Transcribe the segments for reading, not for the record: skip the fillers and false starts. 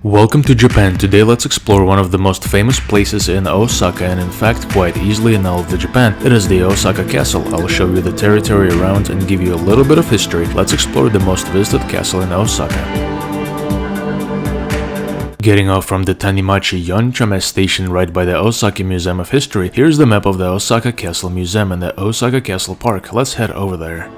Welcome to Japan. Today let's explore one of the most famous places in Osaka, and in fact quite easily in all of the Japan. It is the Osaka Castle. I'll show you the territory around and give you a little bit of history. Let's explore the most visited castle in Osaka. Getting off from the Tanimachi Yonchame station right by the Osaka Museum of History, here's the map of the Osaka Castle Museum and the Osaka Castle Park. Let's head over there.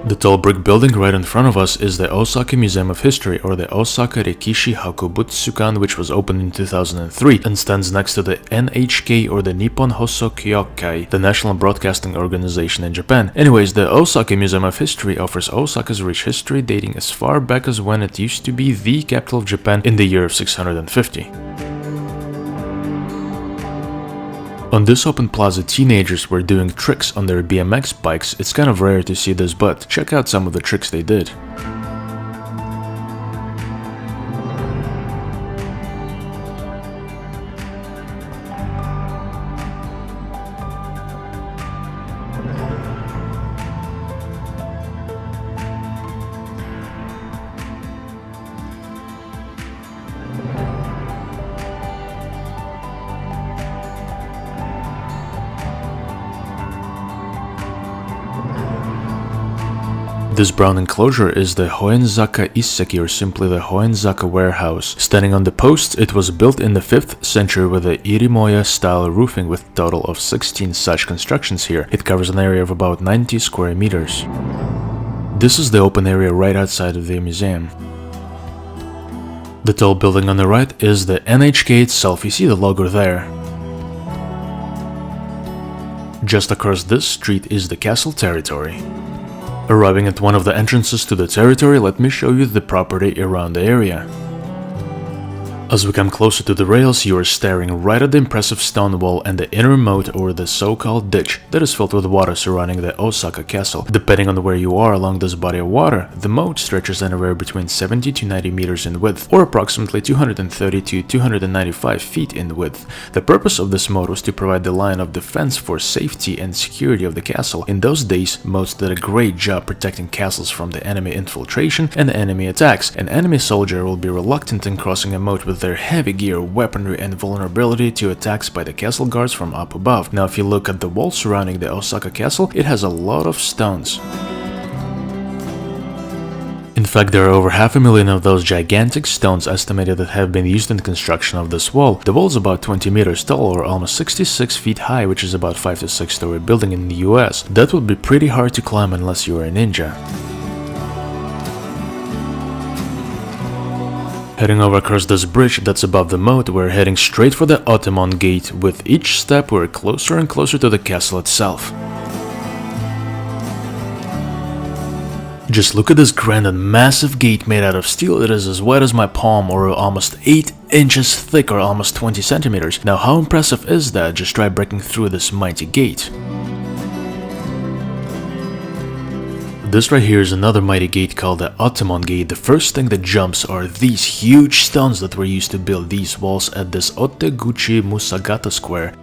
The tall brick building right in front of us is the Osaka Museum of History, or the Osaka Rekishi Hakobutsukan, which was opened in 2003 and stands next to the NHK, or the Nippon Hosokyokai, the national broadcasting organization in Japan. Anyways, the Osaka Museum of History offers Osaka's rich history dating as far back as when it used to be the capital of Japan in the year of 650. On this open plaza, teenagers were doing tricks on their BMX bikes. It's kind of rare to see this, but check out some of the tricks they did. This brown enclosure is the Hoenzaka Isseki, or simply the Hoenzaka warehouse. Standing on the posts, it was built in the 5th century with a Irimoya style roofing with a total of 16 such constructions here. It covers an area of about 90 square meters. This is the open area right outside of the museum. The tall building on the right is the NHK itself. You see the logo there. Just across this street is the castle territory. Arriving at one of the entrances to the territory, let me show you the property around the area. As we come closer to the rails, you are staring right at the impressive stone wall and the inner moat, or the so-called ditch, that is filled with water surrounding the Osaka Castle. Depending on where you are along this body of water, the moat stretches anywhere between 70 to 90 meters in width, or approximately 230 to 295 feet in width. The purpose of this moat was to provide the line of defense for safety and security of the castle. In those days, moats did a great job protecting castles from the enemy infiltration and enemy attacks. An enemy soldier will be reluctant in crossing a moat with their heavy gear, weaponry, and vulnerability to attacks by the castle guards from up above. Now, if you look at the wall surrounding the Osaka Castle, it has a lot of stones. In fact, there are over 500,000 of those gigantic stones estimated that have been used in the construction of this wall. The wall is about 20 meters tall, or almost 66 feet high, which is about 5 to 6 story building in the US. That would be pretty hard to climb unless you are a ninja. Heading over across this bridge that's above the moat, we're heading straight for the Ottoman Gate. With each step, we're closer and closer to the castle itself. Just look at this grand and massive gate made out of steel. It is as wide as my palm, or almost 8 inches thick, or almost 20 centimeters. Now, how impressive is that? Just try breaking through this mighty gate. This right here is another mighty gate called the Ottoman Gate. The first thing that jumps are these huge stones that were used to build these walls at this Oteguchi Musagata Square.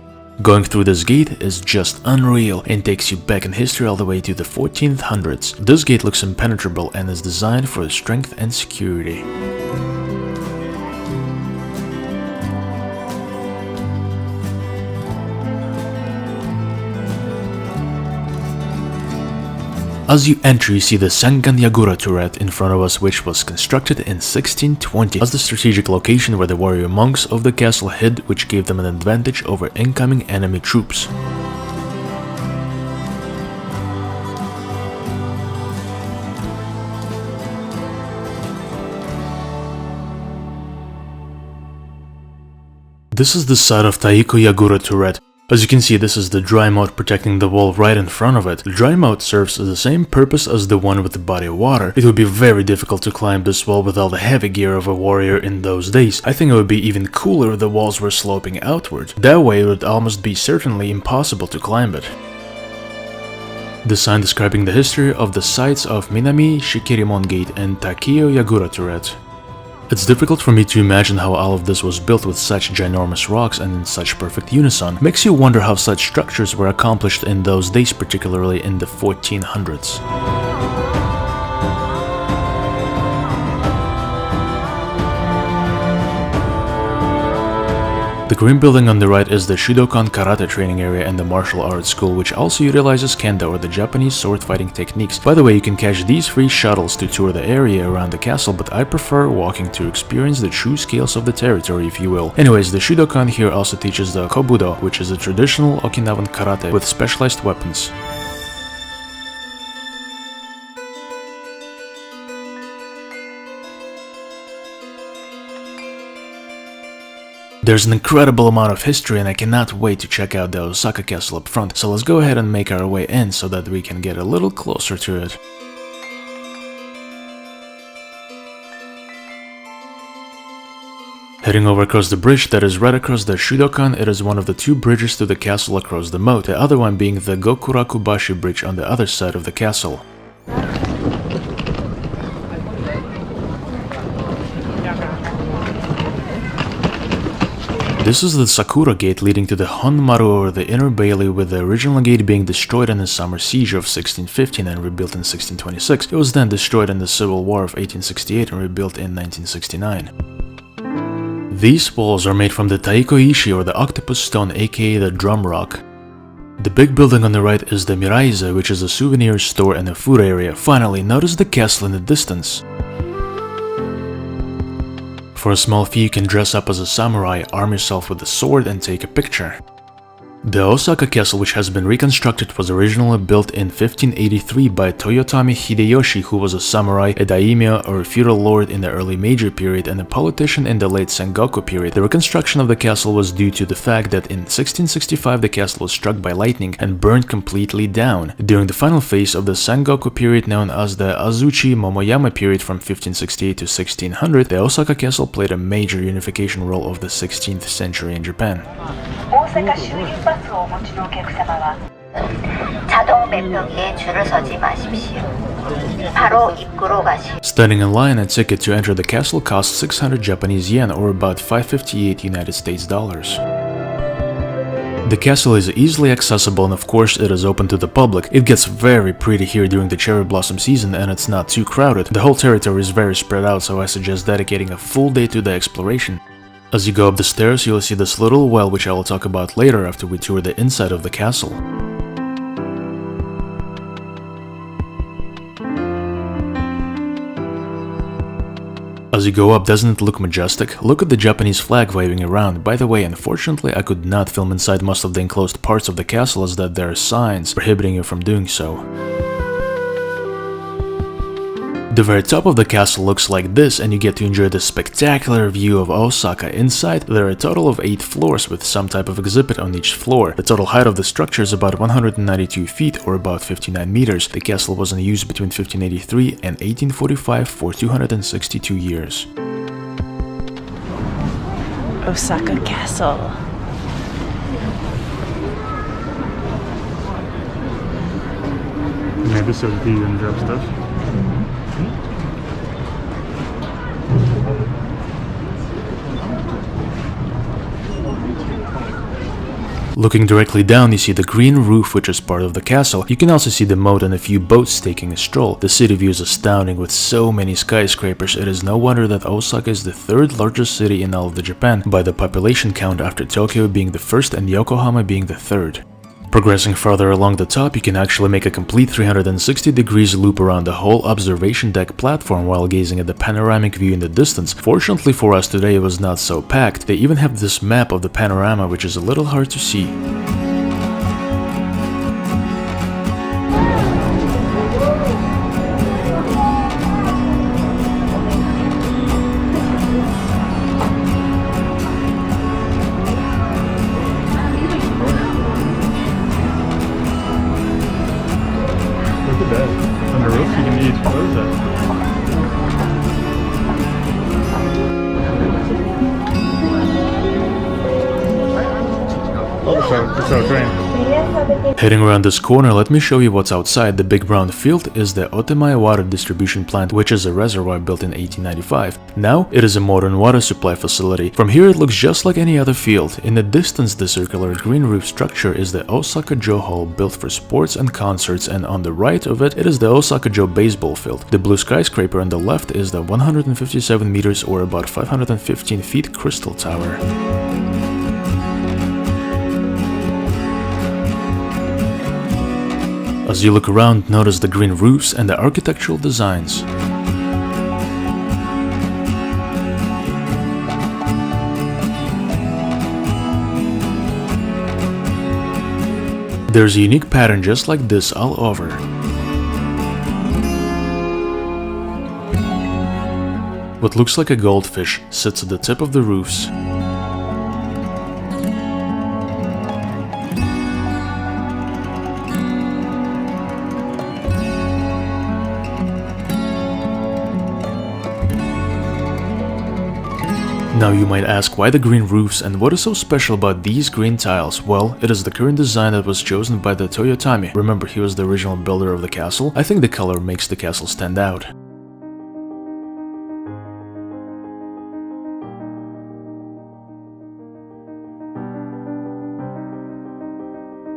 Going through this gate is just unreal and takes you back in history all the way to the 1400s. This gate looks impenetrable and is designed for strength and security. As you enter, you see the Sengan Yagura turret in front of us, which was constructed in 1620 as the strategic location where the warrior monks of the castle hid, which gave them an advantage over incoming enemy troops. This is the side of Taiko Yagura turret. As you can see, this is the dry moat protecting the wall right in front of it. The dry moat serves the same purpose as the one with the body of water. It would be very difficult to climb this wall with all the heavy gear of a warrior in those days. I think it would be even cooler if the walls were sloping outward. That way it would almost be certainly impossible to climb it. The sign describing the history of the sites of Minami Shikirimon Gate and Takeo Yagura turret. It's difficult for me to imagine how all of this was built with such ginormous rocks and in such perfect unison. Makes you wonder how such structures were accomplished in those days, particularly in the 1400s. The green building on the right is the Shudokan Karate training area and the martial arts school, which also utilizes kendo or the Japanese sword fighting techniques. By the way, you can catch these free shuttles to tour the area around the castle, but I prefer walking to experience the true scales of the territory, if you will. Anyways, the Shudokan here also teaches the Kobudo, which is a traditional Okinawan karate with specialized weapons. There's an incredible amount of history and I cannot wait to check out the Osaka Castle up front, so let's go ahead and make our way in so that we can get a little closer to it. Heading over across the bridge that is right across the Shudokan, it is one of the two bridges to the castle across the moat, the other one being the Gokurakubashi bridge on the other side of the castle. This is the Sakura Gate leading to the Honmaru or the Inner Bailey, with the original gate being destroyed in the summer siege of 1615 and rebuilt in 1626. It was then destroyed in the Civil War of 1868 and rebuilt in 1969. These walls are made from the Taiko-ishi or the octopus stone, aka the drum rock. The big building on the right is the Miraize, which is a souvenir store and a food area. Finally, notice the castle in the distance. For a small fee, you can dress up as a samurai, arm yourself with a sword and take a picture. The Osaka Castle, which has been reconstructed, was originally built in 1583 by Toyotomi Hideyoshi, who was a samurai, a daimyo or a feudal lord in the early Meiji period and a politician in the late Sengoku period. The reconstruction of the castle was due to the fact that in 1665 the castle was struck by lightning and burned completely down. During the final phase of the Sengoku period, known as the Azuchi Momoyama period from 1568 to 1600, the Osaka Castle played a major unification role of the 16th century in Japan. Standing in line, a ticket to enter the castle costs 600 Japanese yen or about 558 United States dollars. The castle is easily accessible and of course it is open to the public. It gets very pretty here during the cherry blossom season and it's not too crowded. The whole territory is very spread out, so I suggest dedicating a full day to the exploration. As you go up the stairs, you'll see this little well, which I will talk about later after we tour the inside of the castle. As you go up, doesn't it look majestic? Look at the Japanese flag waving around. By the way, unfortunately I could not film inside most of the enclosed parts of the castle as that there are signs prohibiting you from doing so. The very top of the castle looks like this and you get to enjoy the spectacular view of Osaka. Inside, there are a total of 8 floors with some type of exhibit on each floor. The total height of the structure is about 192 feet or about 59 meters. The castle was in use between 1583 and 1845 for 262 years. Osaka Castle. Maybe so do you and drop stuff. Looking directly down, you see the green roof, which is part of the castle. You can also see the moat and a few boats taking a stroll. The city view is astounding with so many skyscrapers. It is no wonder that Osaka is the 3rd largest city in all of the Japan by the population count, after Tokyo being the 1st and Yokohama being the 3rd. Progressing further along the top, you can actually make a complete 360 degrees loop around the whole observation deck platform while gazing at the panoramic view in the distance. Fortunately for us today, it was not so packed. They even have this map of the panorama, which is a little hard to see. Look at that. On the roof you can eat. What is that? Oh, it's our train. Heading around this corner, let me show you what's outside. The big brown field is the Otemae water distribution plant, which is a reservoir built in 1895. Now, it is a modern water supply facility. From here it looks just like any other field. In the distance, the circular green roof structure is the Osaka-jo Hall, built for sports and concerts, and on the right of it, it is the Osaka-jo baseball field. The blue skyscraper on the left is the 157 meters or about 515 feet Crystal Tower. As you look around, notice the green roofs and the architectural designs. There's a unique pattern just like this all over. What looks like a goldfish sits at the tip of the roofs. Now you might ask why the green roofs and what is so special about these green tiles. Well, it is the current design that was chosen by the Toyotami. Remember, he was the original builder of the castle? I think the color makes the castle stand out.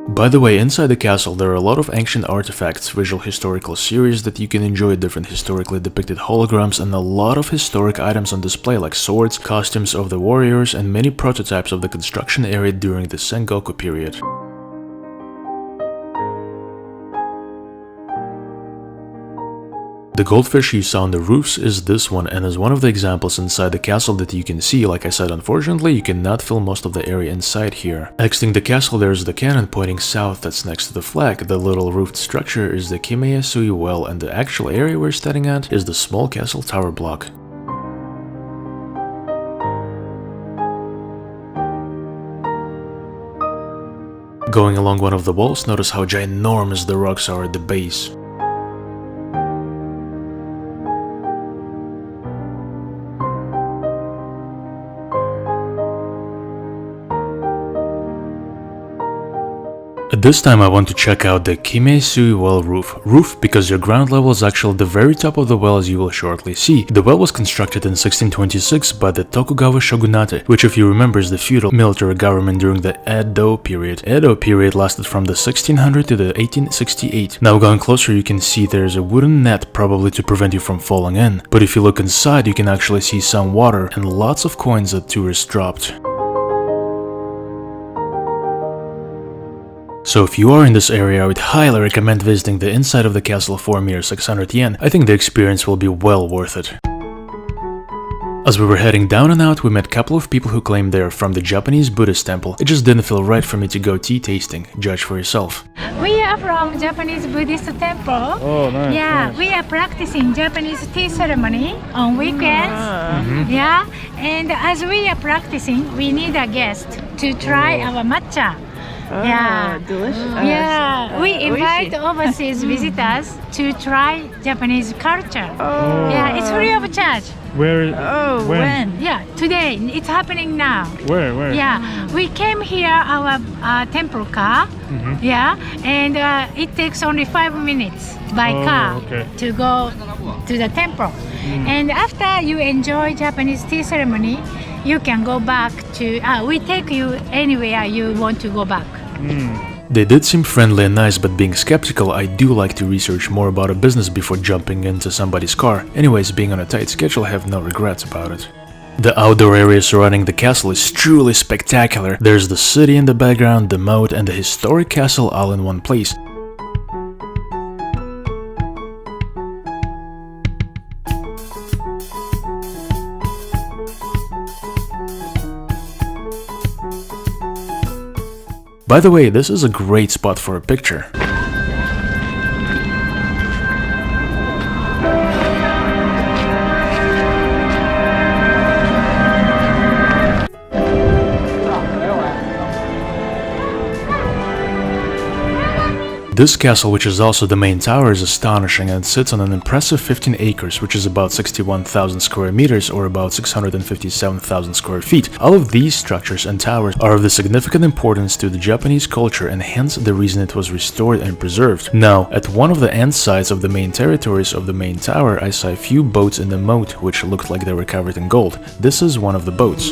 By the way, inside the castle there are a lot of ancient artifacts, visual historical series that you can enjoy, different historically depicted holograms, and a lot of historic items on display like swords, costumes of the warriors, and many prototypes of the construction area during the Sengoku period. The goldfish you saw on the roofs is this one and is one of the examples inside the castle that you can see. Like I said, unfortunately you cannot film most of the area inside here. Exiting the castle there is the cannon pointing south that's next to the flag. The little roofed structure is the Kimeyasui well, and the actual area we're standing at is the small castle tower block. Going along one of the walls, notice how ginormous the rocks are at the base. At this time I want to check out the Kimei-sui well roof because your ground level is actually the very top of the well, as you will shortly see. The well was constructed in 1626 by the Tokugawa shogunate, which if you remember is the feudal military government during the Edo period. Edo period lasted from the 1600 to the 1868. Now going closer you can see there's a wooden net, probably to prevent you from falling in. But if you look inside you can actually see some water and lots of coins that tourists dropped. So if you are in this area, I would highly recommend visiting the inside of the castle for a mere 600 yen. I think the experience will be well worth it. As we were heading down and out, we met a couple of people who claimed they're from the Japanese Buddhist temple. It just didn't feel right for me to go tea tasting. Judge for yourself. We are from Japanese Buddhist temple. Oh, nice. Yeah, nice. we are practicing Japanese tea ceremony on weekends. Yeah, and as we are practicing, we need a guest to try our matcha. Yeah, delicious. yeah. We invite overseas visitors to try Japanese culture. Yeah, it's free of charge. Where? Oh, when? Yeah, today it's happening now. Where? Yeah, we came here our temple car. Yeah, and it takes only 5 minutes by car okay. to go to the temple. And after you enjoy Japanese tea ceremony, you can go back to. We take you anywhere you want to go back. They did seem friendly and nice, but being skeptical, I do like to research more about a business before jumping into somebody's car. Anyways, being on a tight schedule, I have no regrets about it. The outdoor area surrounding the castle is truly spectacular. There's the city in the background, the moat, and the historic castle all in one place. By the way, this is a great spot for a picture. This castle, which is also the main tower, is astonishing and sits on an impressive 15 acres, which is about 61,000 square meters or about 657,000 square feet. All of these structures and towers are of the significant importance to the Japanese culture and hence the reason it was restored and preserved. Now, at one of the end sides of the main territories of the main tower, I saw a few boats in the moat which looked like they were covered in gold. This is one of the boats.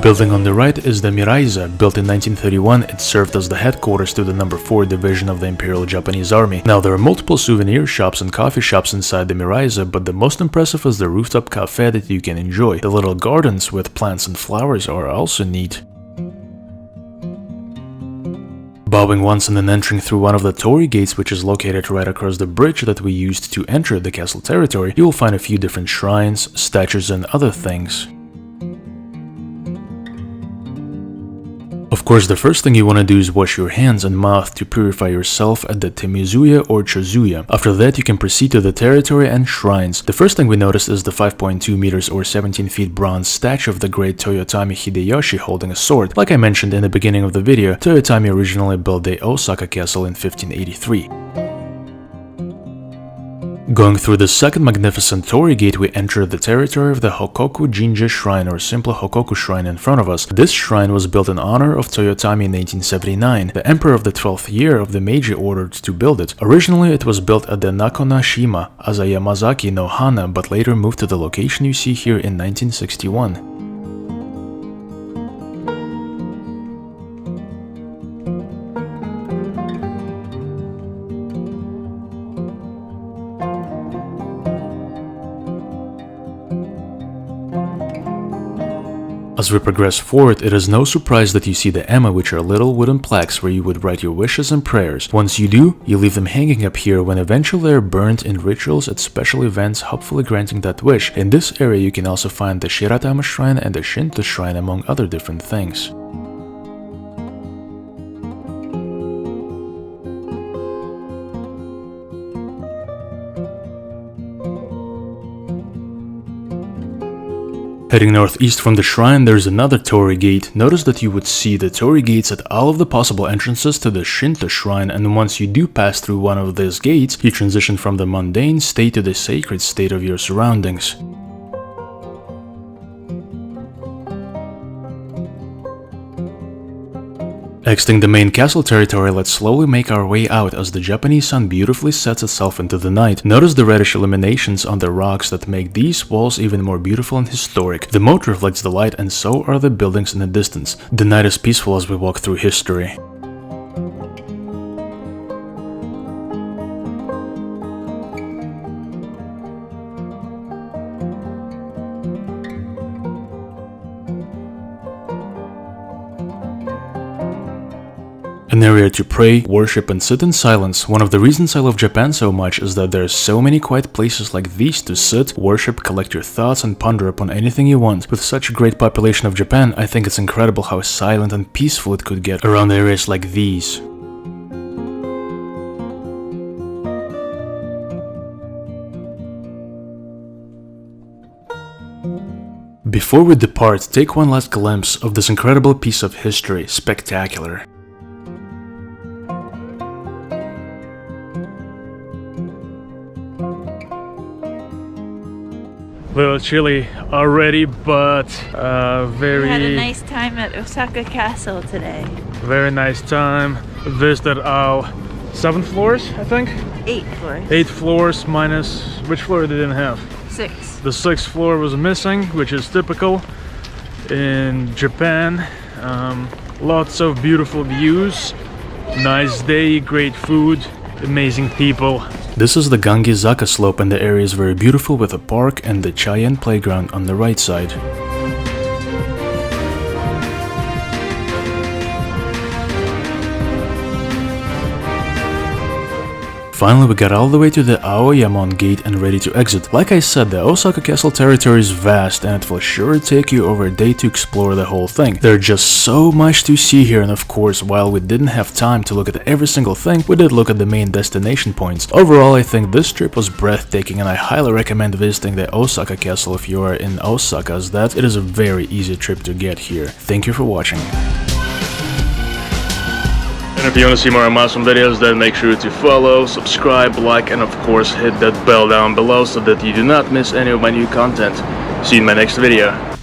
building on the right is the Miraiza. Built in 1931, it served as the headquarters to the No. 4 Division of the Imperial Japanese Army. Now, there are multiple souvenir shops and coffee shops inside the Miraiza, but the most impressive is the rooftop cafe that you can enjoy. The little gardens with plants and flowers are also neat. Bowing once and then entering through one of the torii gates, which is located right across the bridge that we used to enter the castle territory, you will find a few different shrines, statues and other things. Of course, the first thing you want to do is wash your hands and mouth to purify yourself at the Temizuya or Chozuya. After that, you can proceed to the territory and shrines. The first thing we noticed is the 5.2 meters or 17 feet bronze statue of the great Toyotomi Hideyoshi holding a sword. Like I mentioned in the beginning of the video, Toyotomi originally built the Osaka Castle in 1583. Going through the second magnificent torii gate, we enter the territory of the Hokoku Jinja Shrine, or simply Hokoku Shrine in front of us. This shrine was built in honor of Toyotomi in 1879. The emperor of the 12th year of the Meiji ordered to build it. Originally, it was built at the Nakonashima, Azayamazaki no Hana, but later moved to the location you see here in 1961. As we progress forward, it is no surprise that you see the ema, which are little wooden plaques where you would write your wishes and prayers. Once you do, you leave them hanging up here when eventually they are burnt in rituals at special events, hopefully granting that wish. In this area you can also find the Shiratama Shrine and the Shinto Shrine, among other different things. Heading northeast from the shrine, there's another torii gate. Notice that you would see the torii gates at all of the possible entrances to the Shinto shrine, and once you do pass through one of these gates, you transition from the mundane state to the sacred state of your surroundings. Exiting the main castle territory, let's slowly make our way out as the Japanese sun beautifully sets itself into the night. Notice the reddish illuminations on the rocks that make these walls even more beautiful and historic. The moat reflects the light, and so are the buildings in the distance. The night is peaceful as we walk through history. An area to pray, worship and sit in silence. One of the reasons I love Japan so much is that there are so many quiet places like these to sit, worship, collect your thoughts and ponder upon anything you want. With such a great population of Japan, I think it's incredible how silent and peaceful it could get around areas like these. Before we depart, take one last glimpse of this incredible piece of history. Spectacular. Little chilly already, but We had a nice time at Osaka Castle today. very nice time. Visited our 7 floors, I think. 8 floors. 8 floors minus which floor they didn't have. 6. The 6th floor was missing, which is typical in Japan. Lots of beautiful views, nice day, great food, amazing people. This is the Gangi-zaka slope, and the area is very beautiful with a park and the Cheyenne playground on the right side. Finally, we got all the way to the Aoyamon gate and ready to exit. Like I said, the Osaka Castle territory is vast and it will sure take you over a day to explore the whole thing. There's just so much to see here, and of course, while we didn't have time to look at every single thing, we did look at the main destination points. Overall, I think this trip was breathtaking and I highly recommend visiting the Osaka Castle if you are in Osaka, as that it is a very easy trip to get here. Thank you for watching. And if you want to see more awesome videos, then make sure to follow, subscribe, like, and of course hit that bell down below so that you do not miss any of my new content. See you in my next video.